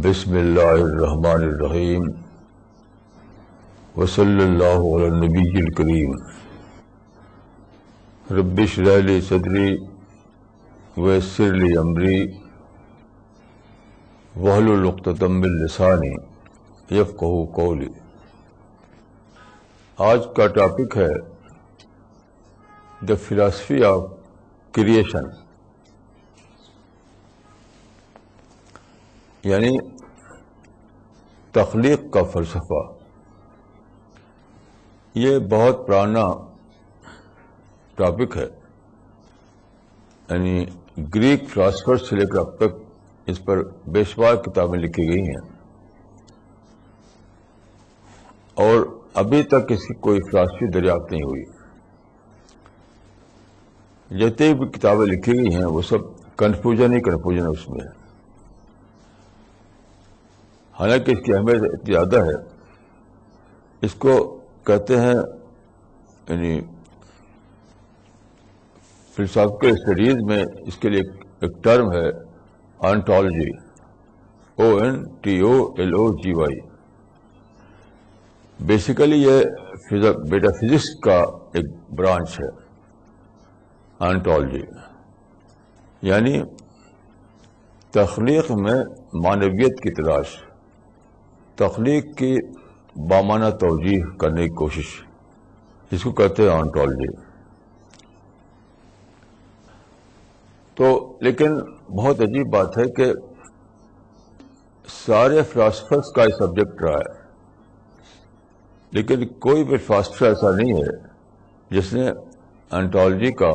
بسم اللہ الرحمن الرحیم وصلی اللہ علی النبی الکریم رب اشرح لی صدری ویسر لی امری واحلل عقدۃ من لسانی یفقہوا قولی۔ آج کا ٹاپک ہے دا فلاسفی آف کریشن، یعنی تخلیق کا فلسفہ۔ یہ بہت پرانا ٹاپک ہے، یعنی گریک فلاسفر سے لے کر اب تک اس پر بے شمار کتابیں لکھی گئی ہیں، اور ابھی تک اس کی کوئی فلسفی دریافت نہیں ہوئی۔ جتنی بھی کتابیں لکھی گئی ہیں وہ سب کنفیوژن ہی کنفیوژن اس میں ہے، حالانکہ اس کی اہمیت اتنی زیادہ ہے۔ اس کو کہتے ہیں، یعنی فلسافیکل اسٹڈیز میں اس کے لیے ایک ٹرم ہے آنٹولوجی، ONTOLOGY۔ بیسیکلی یہ میٹا فزکس کا ایک برانچ ہے آنٹولوجی، یعنی تخلیق میں معنویت کی تلاش، تخلیق کی بامانہ توجیہ کرنے کی کوشش، اس کو کہتے ہیں آنٹولوجی۔ تو لیکن بہت عجیب بات ہے کہ سارے فلاسفرس کا یہ سبجیکٹ رہا ہے، لیکن کوئی بھی فلاسفر ایسا نہیں ہے جس نے آنٹولوجی کا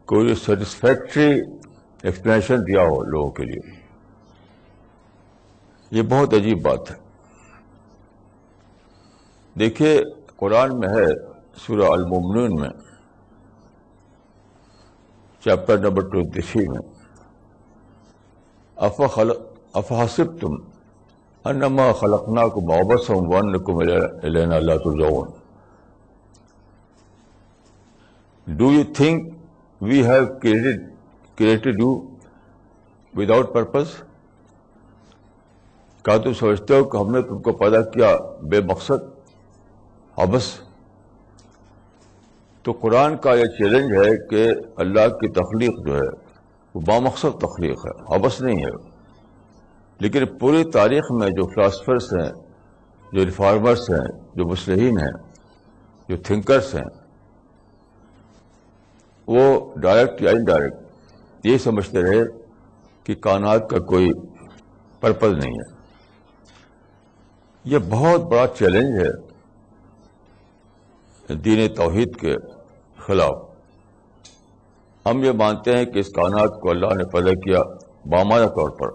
کوئی سیٹسفیکٹری ایکسپلینیشن دیا ہو لوگوں کے لیے۔ یہ بہت عجیب بات ہے۔ دیکھیے قرآن میں ہے، سورہ المومنون میں چیپٹر نمبر 23 میں، افحسبتم انما خلقناکم عبثا وانکم الینا لا ترجعون۔ Do you think we have created you without purpose؟ کیا تم سمجھتے ہو کہ ہم نے تم کو پیدا کیا بے مقصد، عبث؟ تو قرآن کا یہ چیلنج ہے کہ اللہ کی تخلیق جو ہے وہ بامقصد تخلیق ہے، عبث نہیں ہے۔ لیکن پوری تاریخ میں جو فلاسفرس ہیں، جو ریفارمرس ہیں، جو مصلحین ہیں، جو تھنکرس ہیں، وہ ڈائریکٹ یا انڈائریکٹ یہ سمجھتے رہے کہ کائنات کا کوئی پرپز نہیں ہے۔ یہ بہت بڑا چیلنج ہے دین توحید کے خلاف۔ ہم یہ مانتے ہیں کہ اس کائنات کو اللہ نے پیدا کیا بامانہ طور پر،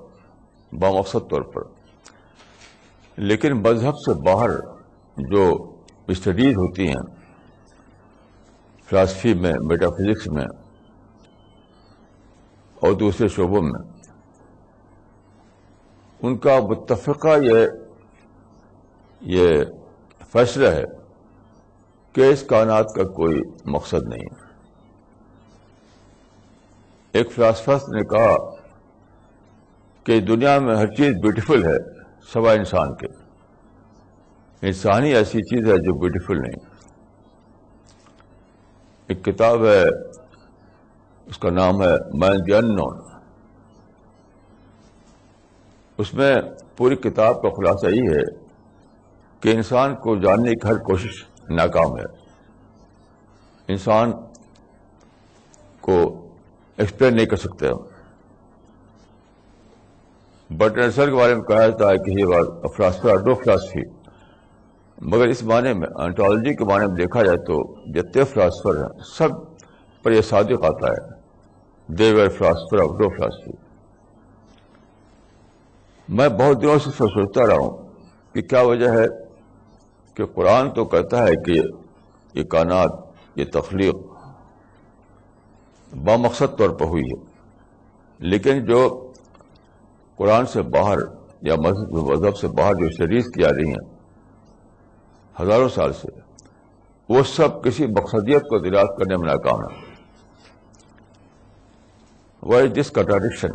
بامقصد طور پر، لیکن مذہب سے باہر جو اسٹڈیز ہوتی ہیں فلاسفی میں، میٹا فزکس میں اور دوسرے شعبوں میں، ان کا متفقہ یہ فیصلہ ہے کہ اس کائنات کا کوئی مقصد نہیں۔ ایک فلاسفر نے کہا کہ دنیا میں ہر چیز بیوٹیفل ہے سوائے انسان کے، انسان ہی ایسی چیز ہے جو بیوٹیفل نہیں۔ ایک کتاب ہے، اس کا نام ہے مین دی ان نون۔ اس میں پوری کتاب کا خلاصہ یہ ہے کہ انسان کو جاننے کی ہر کوشش ناکام ہے، انسان کو ایکسپلین نہیں کر سکتے ہم۔ برٹن رسل کے بارے میں کہا جاتا ہے کہ یہ بات فلاسفر نو فلاسفی، مگر اس معنی میں آنٹولوجی کے معنی میں دیکھا جائے تو جتنے فلاسفر ہیں سب پر یہ صادق آتا ہے، دے ور فلاسفر آف نو فلاسفی۔ میں بہت دنوں سے سوچتا رہا ہوں کہ کیا وجہ ہے کہ قرآن تو کہتا ہے کہ یہ کائنات، یہ تخلیق بامقصد طور پر ہوئی ہے، لیکن جو قرآن سے باہر یا مذہب سے باہر جو اسٹڈیز کی جا رہی ہیں ہزاروں سال سے، وہ سب کسی مقصدیت کو دریافت کرنے میں ناکام ہے۔ Why is this contradiction؟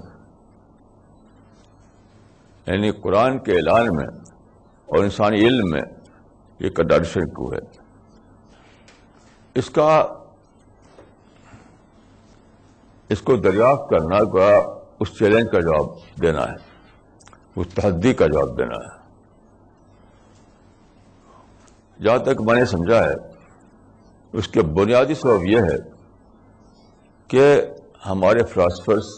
یعنی قرآن کے اعلان میں اور انسانی علم میں یہ کنٹراڈکشن کیوں ہے؟ اس کو دریافت کرنا کا اس چیلنج کا جواب دینا ہے، اس تحدی کا جواب دینا ہے. جہاں تک میں نے سمجھا ہے اس کے بنیادی سبب یہ ہے کہ ہمارے فلاسفرس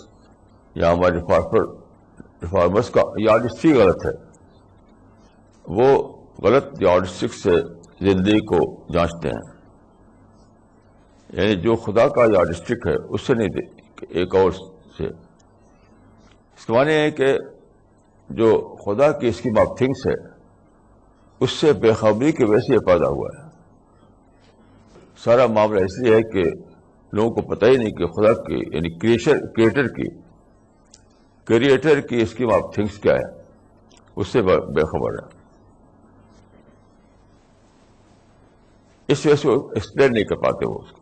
یا ہمارے ریفارمرس کا یارڈسٹک غلط ہے. وہ غلط یارڈسٹک سے زندگی کو جانچتے ہیں. یعنی جو خدا کا یارڈسٹک ہے اس سے نہیں دے ایک اور سے. اس کے معنی ہے کہ جو خدا کی اسکیم آف تھنگس ہے اس سے بے خبری کی وجہ سے یہ پیدا ہوا ہے. سارا معاملہ اس لیے ہے کہ لوگوں کو پتہ ہی نہیں کہ خدا کی یعنی کریٹر کی اسکیم آف تھنگس کیا ہے، اس سے بے خبر ہے. اس وجہ سے وہ ایکسپلین نہیں کر پاتے وہ اس کو.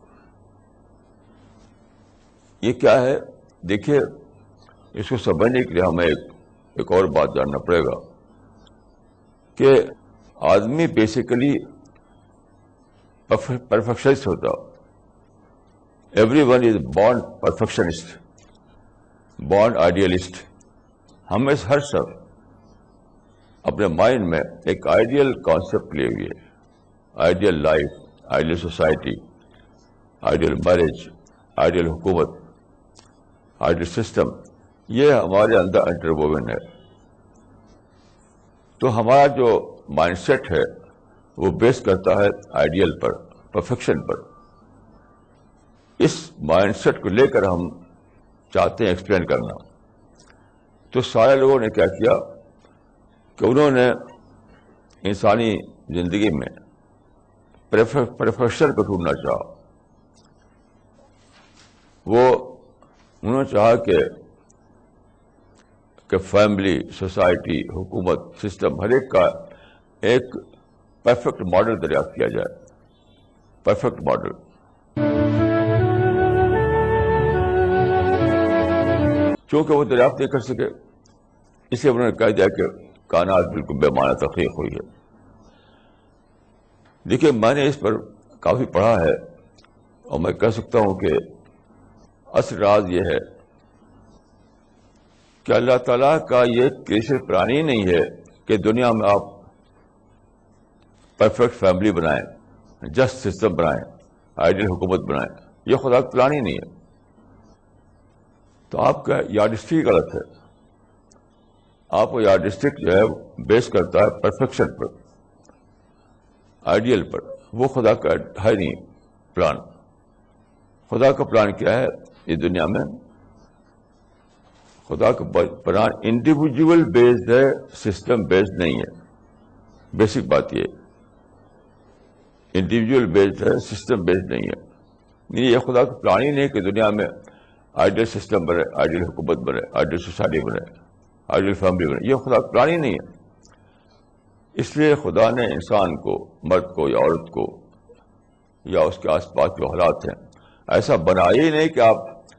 یہ کیا ہے؟ دیکھیے، اس کو سمجھنے کے لیے ہمیں ایک اور بات جاننا پڑے گا کہ آدمی بیسیکلی پرفیکشنسٹ ہوتا. Every one is born perfectionist, born idealist. ہمیں ہر شخص اپنے مائنڈ میں ایک آئیڈیل کانسیپٹ لیے ہوئے ہے. Ideal life, ideal society, ideal marriage, ideal حکومت، آئیڈیل سسٹم، یہ ہمارے اندر انٹرووون ہے. تو ہمارا جو مائنڈ سیٹ ہے وہ بیس کرتا ہے آئیڈیل پر، پرفیکشن پر. اس مائنڈ سیٹ کو لے کر ہم چاہتے ہیں ایکسپلین کرنا. تو سارے لوگوں نے کیا کیا کہ انہوں نے انسانی زندگی میں پرفیکشن کو ڈھونڈنا چاہا. انہوں نے چاہا کہ فیملی، سوسائٹی، حکومت، سسٹم، ہر ایک کا ایک پرفیکٹ ماڈل دریافت کیا جائے. Perfect model. چونکہ وہ دریافت نہیں کر سکے اس لیے انہوں نے کہہ دیا کہ کائنات بالکل بے معنی تخلیق ہوئی ہے. دیکھیے، میں نے اس پر کافی پڑھا ہے اور میں کہہ سکتا ہوں کہ اصل راز یہ ہے کہ اللہ تعالیٰ کا یہ کریشن پلان ہی نہیں ہے کہ دنیا میں آپ پرفیکٹ فیملی بنائیں، جسٹ سسٹم بنائیں، آئیڈیل حکومت بنائیں. یہ خدا کا پلان ہی نہیں ہے. تو آپ کا یارڈسٹک غلط ہے. آپ کا یارڈسٹک جو ہے بیس کرتا ہے پرفیکشن پر، آئیڈیل پر. وہ خدا کا ہے نہیں پلان. خدا کا پلان کیا ہے اس دنیا میں؟ خدا کا پلان انڈیویجول بیسڈ ہے، سسٹم بیسڈ نہیں ہے. بیسک بات یہ انڈیویجول بیسڈ ہے، سسٹم بیسڈ نہیں ہے. یہ خدا کا پلان ہی نہیں کہ دنیا میں آئیڈیل سسٹم بنے، آئیڈیل حکومت بنے، آئیڈیل سوسائٹی بنے، آئیڈیل فیملی بنے. یہ خدا کا پلان ہی نہیں ہے. اس لیے خدا نے انسان کو، مرد کو یا عورت کو یا اس کے آس پاس جو حالات ہیں، ایسا بنایا ہی نہیں کہ آپ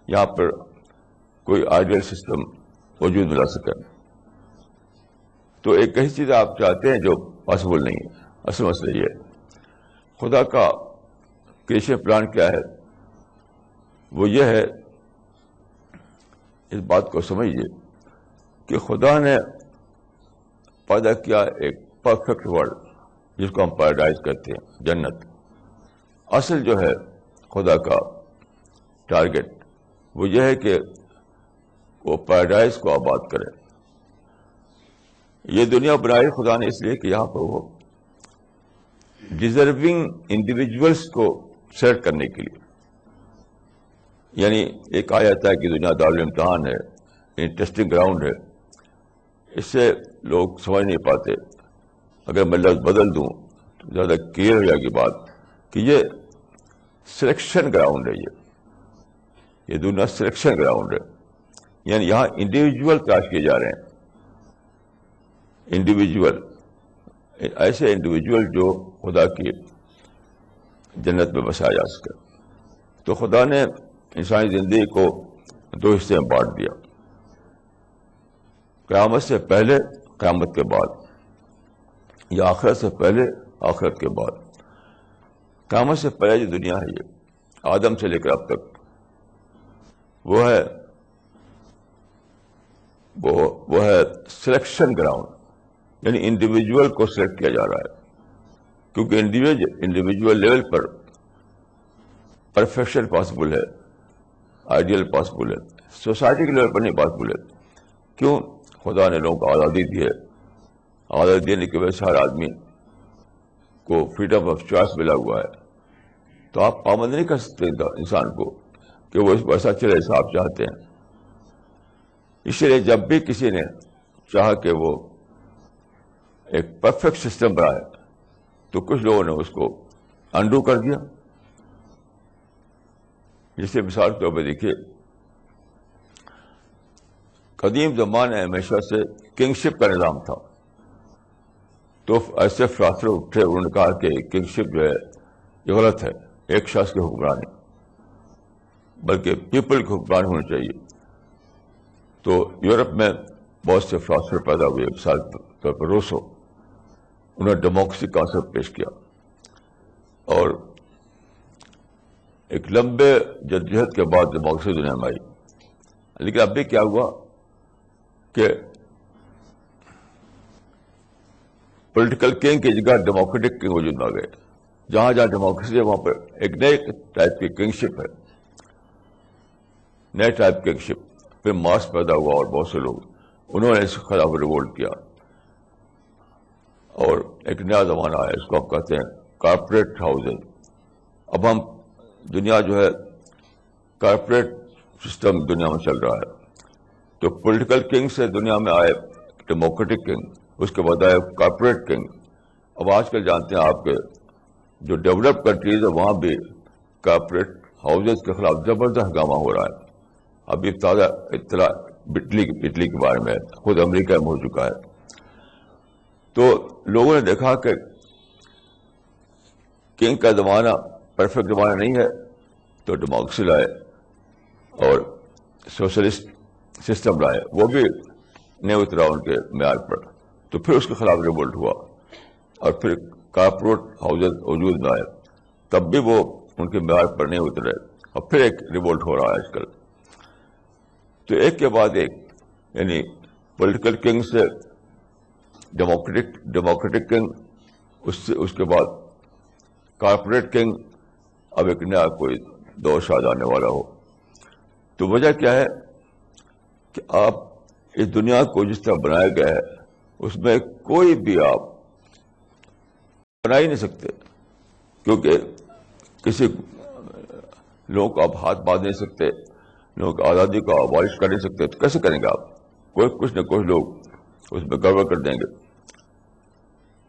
یہاں پر کوئی آئیڈیل سسٹم وجود میں لا سکیں. تو ایک ایسی چیز آپ چاہتے ہیں جو پاسبل نہیں ہے. اصل مسئلہ یہ ہے خدا کا کریشن پلان کیا ہے. وہ یہ ہے، اس بات کو سمجھیے کہ خدا نے پیدا کیا ایک پرفیکٹ ورلڈ جس کو ہم پیراڈائز کہتے ہیں، جنت. اصل جو ہے خدا کا ٹارگٹ وہ یہ ہے کہ وہ پیراڈائز کو آباد کرے. یہ دنیا بنائی خدا نے اس لیے کہ یہاں پر وہ ڈیزرونگ انڈیویجولس کو سیٹ کرنے کے لیے. یعنی ایک آیت ہے کہ دنیا دارالامتحان ہے، ٹیسٹنگ گراؤنڈ ہے. اس سے لوگ سمجھ نہیں پاتے. اگر میں لفظ بدل دوں تو زیادہ کلیئر ہو جائے گی بات کہ یہ سلیکشن گراؤنڈ ہے. یہ دنیا سلیکشن گراؤنڈ ہے. یعنی یہاں انڈیویجول تلاش کیے جا رہے ہیں. انڈیویجول، ایسے انڈیویجول جو خدا کی جنت میں بسایا جا سکے. تو خدا نے انسانی زندگی کو دو حصے میں بانٹ دیا. قیامت سے پہلے قیامت کے بعد، یا آخرت سے پہلے آخرت کے بعد. قیامت سے پہلے جو دنیا ہے یہ آدم سے لے کر اب تک وہ ہے سلیکشن گراؤنڈ، یعنی انڈیویجول کو سلیکٹ کیا جا رہا ہے. کیونکہ انڈیویجول لیول پر پرفیکشن پاسبل ہے، آئیڈیل پاسبل ہے، سوسائٹی کے لیول پر نہیں پاسبل ہے. کیوں؟ خدا نے لوگوں کو آزادی دی ہے. آزادی دینے کی وجہ سے ہر آدمی کو فریڈم آف چوائس ملا ہوا ہے. تو آپ پابند نہیں کر سکتے انسان کو کہ وہ ویسا چلے جیسا آپ چاہتے ہیں. اس لیے جب بھی کسی نے چاہا کہ وہ ایک پرفیکٹ سسٹم بنائے تو کچھ لوگوں نے اس کو انڈو کر دیا. جسے مثال کے طور پہ دیکھیے، قدیم زمانے میں ہمیشہ سے کنگشپ کا نظام تھا. تو ایسے فلاسفر اٹھے، انہوں نے کہا کہ کنگشپ جو ہے یہ غلط ہے، ایک شخص کی حکمرانی بلکہ پیپل کی حکمرانی ہونی چاہیے. تو یورپ میں بہت سے فلاسفر پیدا ہوئے. مثال کے طور پر روسو، انہوں نے ڈیموکریسی کانسیپٹ پیش کیا اور ایک لمبے جدوجہد کے بعد ڈیموکریسی دنیا میں آئی. لیکن اب بھی کیا ہوا کہ پولیٹیکل کنگ کی جگہ ڈیموکریٹک کنگ وجود میں آ گئے. جہاں جہاں ڈیموکریسی ہے وہاں پر ایک نئے ٹائپ کی کنگشپ ہے، نئے ٹائپ کنگشپ. پھر مارکس پیدا ہوا اور بہت سے لوگ انہوں نے اس کے خلاف ریوولٹ کیا اور ایک نیا زمانہ آیا. اس کو آپ کہتے ہیں کارپوریٹ ہاؤسز. اب ہم دنیا جو ہے کارپوریٹ سسٹم دنیا میں چل رہا ہے. تو پولیٹیکل کنگ سے دنیا میں آئے ڈیموکریٹک کنگ، اس کے بعد آئے کارپوریٹ کنگ. اب آج کل جانتے ہیں آپ کے جو ڈیولپ کنٹریز ہے وہاں بھی کارپوریٹ ہاؤسز کے خلاف زبردست ہنگامہ ہو رہا ہے. ابھی تازہ اطلاع اٹلی کے بارے میں خود امریکہ میں ہو چکا ہے. تو لوگوں نے دیکھا کہ کنگ کا زمانہ پرفیکٹ زمانہ نہیں ہے، تو ڈیموکریسی لائے اور سوشلسٹ سسٹم لائے، وہ بھی نہیں اترا ان کے معیار پر. تو پھر اس کے خلاف ریوولٹ ہوا اور پھر کارپوریٹ ہاؤسز وجود میں آئے، تب بھی وہ ان کے معیار پر نہیں اترے اور پھر ایک ریوولٹ ہو رہا ہے آج کل. تو ایک کے بعد ایک، یعنی پولیٹیکل کنگ سے ڈیموکریٹک کنگ، اس کے بعد کارپوریٹ کنگ، اب ایک نیا کوئی دور شاید آنے والا ہو. تو وجہ کیا ہے کہ آپ اس دنیا کو جس طرح بنایا گیا ہے اس میں کوئی بھی آپ بنا ہی نہیں سکتے. کیونکہ کسی لوگوں کو آپ ہاتھ باندھ نہیں سکتے، لوگوں کی آزادی کو ابالش کر نہیں سکتے. تو کیسے کریں گے آپ؟ کچھ نہ کچھ لوگ اس میں گڑبڑ کر دیں گے.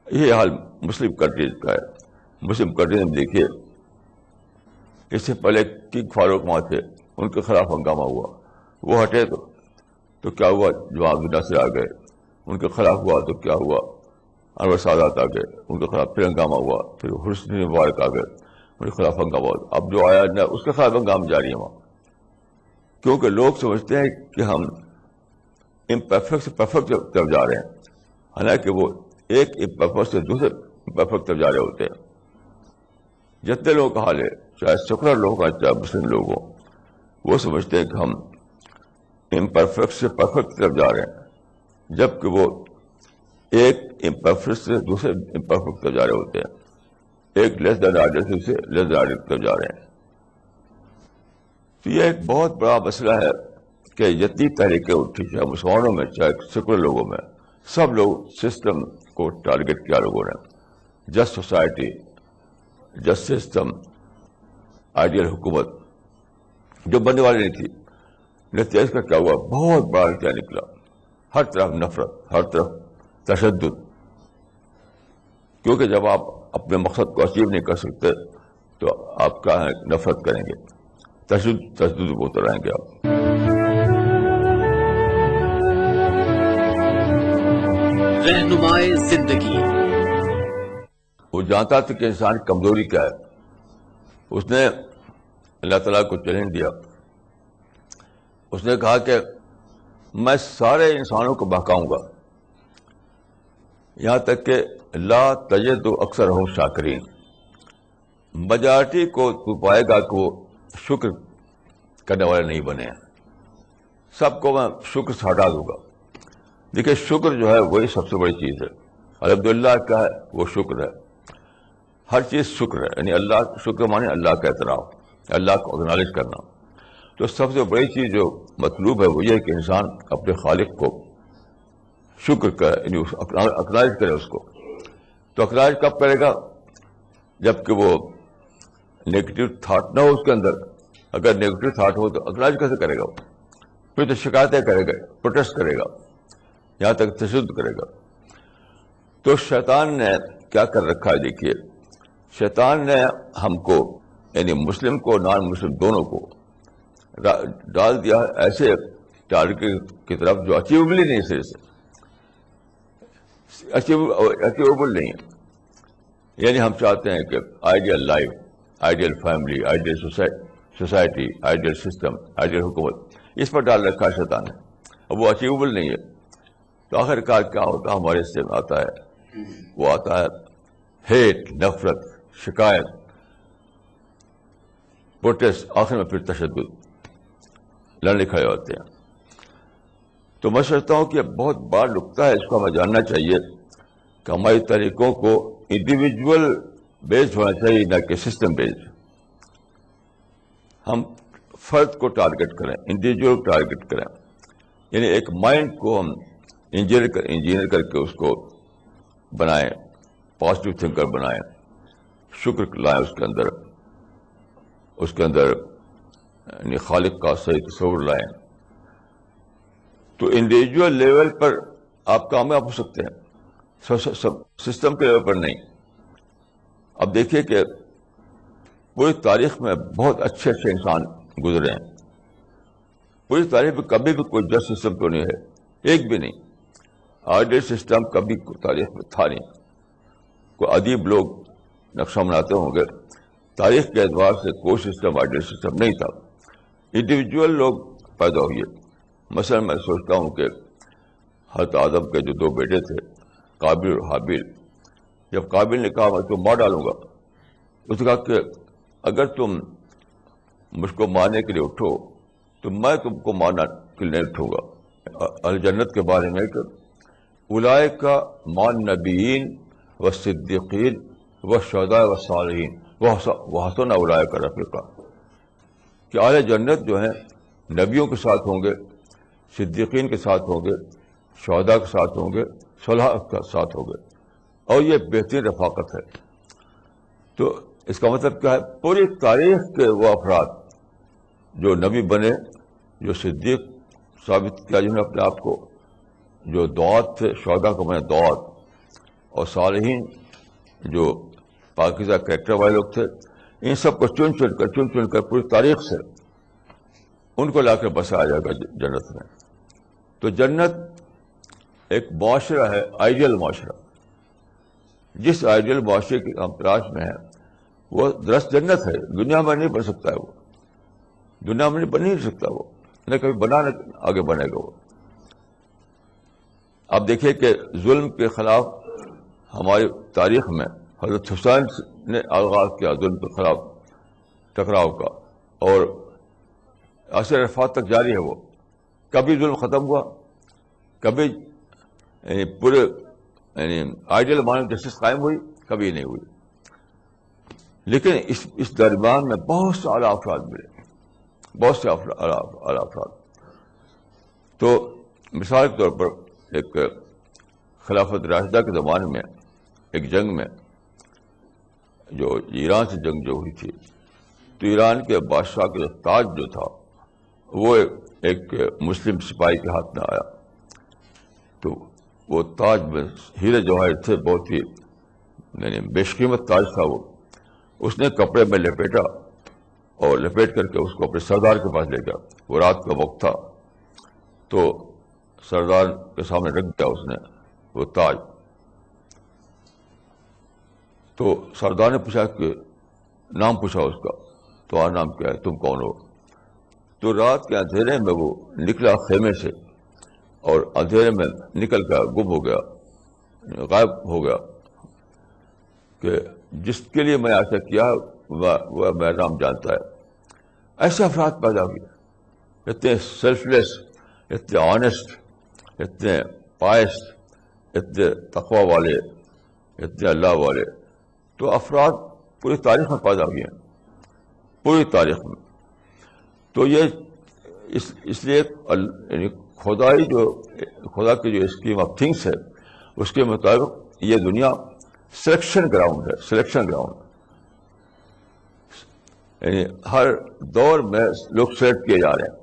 یہ حال مسلم کنٹریز کا ہے. مسلم کنٹریز میں دیکھیے، اس سے پہلے کنگ فاروق وہاں تھے، ان کے خلاف ہنگامہ ہوا، وہ ہٹے تو کیا ہوا؟ جواب ناصر آ گئے، ان کے خلاف ہوا تو کیا ہوا؟ انور سادات آ گئے، ان کے خلاف پھر ہنگامہ ہوا. پھر حسنی مبارک آ گئے، ان کے خلاف ہنگامہ ہوا. اب جو آیا نہ اس کے خلاف ہنگامہ جاری ہے وہاں. کیونکہ لوگ سمجھتے ہیں کہ ہم امپرفیکٹ سے پرفیکٹ طرف جا رہے ہیں، حالانکہ وہ ایک امپرفیکٹ سے دوسرے امپرفیکٹ طرف جا رہے ہوتے ہیں. جتنے لوگوں کا حال ہے، چاہے سیکولر لوگ ہوں چاہے مسلم لوگ ہوں، وہ سمجھتے ہیں کہ ہم امپرفیکٹ سے پرفیکٹ طرف جا رہے ہیں، جبکہ وہ ایک امپرفیکٹ سے دوسرے امپرفیکٹ طرف جا رہے ہوتے ہیں. ایک لیس دین آئیڈیل سے لیس دین آئیڈیل طرف جا رہے ہیں. تو یہ ایک بہت بڑا مسئلہ ہے کہ جتنی تحریکیں اٹھی، چاہے مسلمانوں میں چاہے سیکولر لوگوں میں، سب لوگ سسٹم کو ٹارگٹ کیا لوگوں نے. Just society, just system, ideal حکومت جو بننے والی نہیں تھی. نتیجہ اس کا کیا ہوا؟ بہت بڑا نتیجہ نکلا. ہر طرف نفرت، ہر طرف تشدد. کیونکہ جب آپ اپنے مقصد کو اچیو نہیں کر سکتے تو آپ کیا ہے، نفرت کریں گے، تشدد کو ہوتے رہیں گے آپ. رہنمائے زندگی. وہ جانتا تھا کہ انسان کی کمزوری کیا ہے. اس نے اللہ تعالیٰ کو چیلنج دیا. اس نے کہا کہ میں سارے انسانوں کو بہکاؤں گا، یہاں تک کہ لا تجد اکثرہم شاکرین، میجارٹی کو تو پائے گا کہ وہ شکر کرنے والے نہیں بنے ہیں، سب کو میں شکر سے ہٹا دوں گا۔ دیکھیے شکر جو ہے وہی سب سے بڑی چیز ہے، الحمدللہ کیا ہے وہ شکر ہے، ہر چیز شکر ہے، یعنی اللہ شکر مانے اللہ کا اعتراف، اللہ کو اکنالج کرنا۔ تو سب سے بڑی چیز جو مطلوب ہے وہ یہ ہے کہ انسان اپنے خالق کو شکر کرے، یعنی اکنالج کرے اس کو۔ تو اکنالج کب کرے گا؟ جب کہ وہ نیگیٹو تھاٹ نہ ہو اس کے اندر۔ اگر نیگیٹو تھاٹ ہو تو اکنالج کیسے کرے گا؟ پھر تو شکایتیں کرے گا، پروٹیسٹ کرے گا، یہاں تک تشدد کرے گا۔ تو شیطان نے کیا کر رکھا ہے؟ دیکھیے شیطان نے ہم کو یعنی مسلم کو نان مسلم دونوں کو ڈال دیا ایسے ٹارگیٹ کی طرف جو اچیویبل ہی نہیں، صرف سے اچیویبل نہیں ہے۔ یعنی ہم چاہتے ہیں کہ ideal life, ideal family, ideal society, ideal system, ideal حکومت، اس پر ڈال رکھا ہے شیطان نے، اب وہ اچیویبل نہیں ہے۔ تو آخر کار کیا ہوتا ہے ہمارے سے آتا ہے؟ وہ آتا ہے ہیٹ، نفرت، شکایت، پروٹیسٹ، آخر میں پھر تشدد، لڑنے کھڑے ہوتے ہیں۔ تو میں سمجھتا ہوں کہ یہ بہت بڑا نقطہ ہے، اس کو ہمیں جاننا چاہیے کہ ہماری طریقوں کو انڈیویجول بیسڈ ہونا چاہیے، نہ کہ سسٹم بیسڈ۔ ہم فرد کو ٹارگٹ کریں، انڈیویجول کو ٹارگٹ کریں، یعنی ایک مائنڈ کو ہم انجینئر کر کے اس کو بنائیں، پازیٹیو تھنکر بنائیں، شکر لائیں اس کے اندر یعنی خالق کا صحیح تصور لائیں۔ تو انڈیویجول لیول پر آپ کامیاب ہو سکتے ہیں، سسٹم کے لیول پر نہیں۔ اب دیکھیے کہ پوری تاریخ میں بہت اچھے اچھے انسان گزرے ہیں، پوری تاریخ میں کبھی بھی کوئی جسٹ سسٹم تو نہیں ہے، ایک بھی نہیں۔ آئیڈیل سسٹم کبھی تاریخ میں تھا نہیں۔ کوئی ادیب لوگ نقشہ بناتے ہوں گے، تاریخ کے اعتبار سے کوئی سسٹم آئیڈیل سسٹم نہیں تھا، انڈیویجول لوگ پیدا ہوئے۔ مثلا میں سوچتا ہوں کہ حضرت آدم کے جو دو بیٹے تھے قابل اور حابیل، جب قابل نے کہا میں تو مار ڈالوں گا، اس نے کہا کہ اگر تم مجھ کو مارنے کے لیے اٹھو تو میں تم کو مارنا کے لیے نہیں اٹھوں گا۔ اہل جنت کے بارے میں کہ اولئک مع النبیین والصدیقین والشہداء والصالحین وحسن اولئک رفیقا، کہ اہل جنت جو ہیں نبیوں کے ساتھ ہوں گے، صدیقین کے ساتھ ہوں گے، شہداء کے ساتھ ہوں گے، صلحاء کے ساتھ ہوں گے، اور یہ بہترین رفاقت ہے۔ تو اس کا مطلب کیا ہے؟ پوری تاریخ کے وہ افراد جو نبی بنے، جو صدیق ثابت کیا جنہوں نے اپنے آپ کو، جو دعات تھے، شہداء کو بنے دعات، اور صالحین جو پاکیزہ کریکٹر والے لوگ تھے، ان سب کو چن چن کر پوری تاریخ سے ان کو لا کر بسایا جائے گا جنت میں۔ تو جنت ایک معاشرہ ہے، آئیڈیل معاشرہ۔ جس آئیڈیل معاشرے کی ہم تلاش میں ہیں وہ درست جنت ہے، دنیا میں نہیں بن سکتا ہے، وہ دنیا میں بن نہیں سکتا، وہ نہ کبھی بنا نہ آگے بنے گا وہ۔ آپ دیکھیے کہ ظلم کے خلاف ہماری تاریخ میں حضرت حسین نے آغاز کیا ظلم کے خلاف ٹکراؤ کا، اور عصر عرفات تک جاری ہے وہ۔ کبھی ظلم ختم ہوا؟ کبھی یعنی پورے یعنی آئیڈیل مانو جسٹس قائم ہوئی؟ کبھی نہیں ہوئی۔ لیکن اس درمیان میں بہت سے اعلیٰ افراد ملے، بہت سے اعلیٰ افراد۔ تو مثال کے طور پر ایک خلافت راشدہ کے زمانے میں ایک جنگ میں جو ایران سے جنگ جو ہوئی تھی، تو ایران کے بادشاہ کا تاج جو تھا وہ ایک مسلم سپاہی کے ہاتھ میں آیا۔ تو وہ تاج میں ہیرے جواہر تھے، بہت ہی یعنی بیشقیمت تاج تھا وہ۔ اس نے کپڑے میں لپیٹا اور لپیٹ کر کے اس کو اپنے سردار کے پاس لے گیا۔ وہ رات کا وقت تھا، تو سردار کے سامنے رکھ دیا اس نے وہ تاج۔ تو سردار نے پوچھا کہ نام پوچھا اس کا، تمہارا نام کیا ہے، تم کون ہو؟ تو رات کے اندھیرے میں وہ نکلا خیمے سے اور اندھیرے میں نکل گیا, گم ہو گیا, غائب ہو گیا, کہ جس کے لیے میں ایسا کیا وہ میرا نام جانتا ہے. ایسے افراد پیدا ہوئے, اتنے سیلف لیس, اتنے آنےسٹ, اتنے پائس, اتنے تقوی والے, اتنے اللہ والے. تو افراد پوری تاریخ میں پیدا ہوئے ہیں, پوری تاریخ میں. تو یہ اس لیے یعنی خدا کی جو اسکیم آف تھنگس ہے اس کے مطابق یہ دنیا سلیکشن گراؤنڈ ہے, سلیکشن گراؤنڈ. یعنی ہر دور میں لوگ سلیکٹ کیے جا رہے ہیں,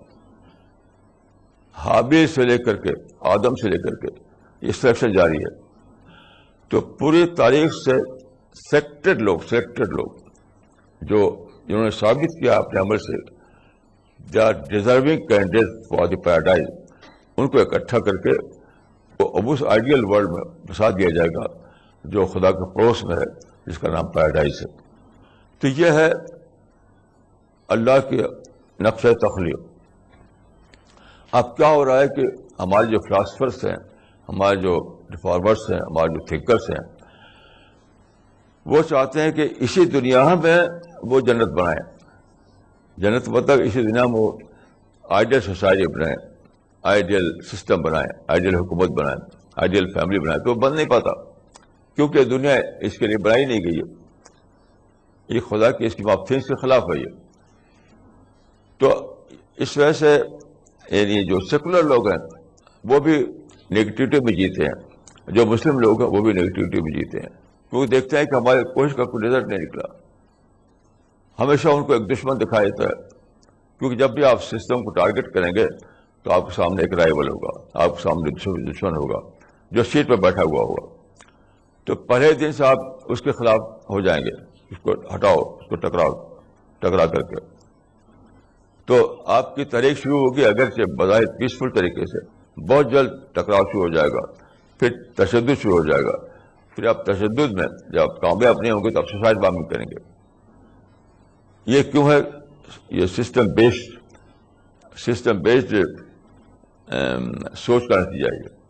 حابیل سے لے کر کے آدم سے لے کر کے یہ سلیکشن جاری ہے. تو پوری تاریخ سے سلیکٹڈ لوگ جنہوں نے ثابت کیا اپنے عمل سے they are deserving candidate for the paradise, ان کو اکٹھا کر کے وہ اس آئیڈیل ورلڈ میں بسا دیا جائے گا جو خدا کے پڑوس میں ہے, جس کا نام پیراڈائز ہے. تو یہ ہے اللہ کے نقشہ تخلیق. اب کیا ہو رہا ہے کہ ہمارے جو فلاسفرس ہیں, ہمارے جو ریفارمرس ہیں, ہمارے جو تھنکرس ہیں, وہ چاہتے ہیں کہ اسی دنیا میں وہ جنت بنائیں. جنت مطلب اسی دنیا میں وہ آئیڈیل سوسائٹی بنائیں, آئیڈیل سسٹم بنائیں, آئیڈیل حکومت بنائیں, آئیڈیل فیملی بنائیں. تو بن نہیں پاتا کیونکہ دنیا اس کے لیے بنائی نہیں گئی ہے. یہ خدا کی اسکیم آف تھنگس کے خلاف ہے یہ. تو اس وجہ سے یعنی جو سیکولر لوگ ہیں وہ بھی نگیٹیوٹی میں جیتے ہیں, جو مسلم لوگ ہیں وہ بھی نگیٹیوٹی میں جیتے ہیں, کیونکہ دیکھتے ہیں کہ ہمارے کوشش کا کوئی رزلٹ نہیں نکلا. ہمیشہ ان کو ایک دشمن دکھائی دیتا ہے, کیونکہ جب بھی آپ سسٹم کو ٹارگٹ کریں گے تو آپ کے سامنے ایک رائیول ہوگا, آپ کے سامنے دشمن ہوگا جو سیٹ پہ بیٹھا ہوا ہوگا. تو پہلے دن سے آپ اس کے خلاف ہو جائیں گے, اس کو ہٹاؤ, اس کو ٹکرا کر کے. تو آپ کی تحریک شروع ہوگی اگرچہ بظاہر پیسفل طریقے سے, بہت جلد ٹکراؤ شروع ہو جائے گا, پھر تشدد شروع ہو جائے گا. پھر آپ تشدد میں جب کامیاب نہیں ہوں گے تو آپ سوسائڈ بامبنگ کریں گے. یہ کیوں ہے؟ یہ سسٹم بیسڈ سوچ کا نتیجہ ہے.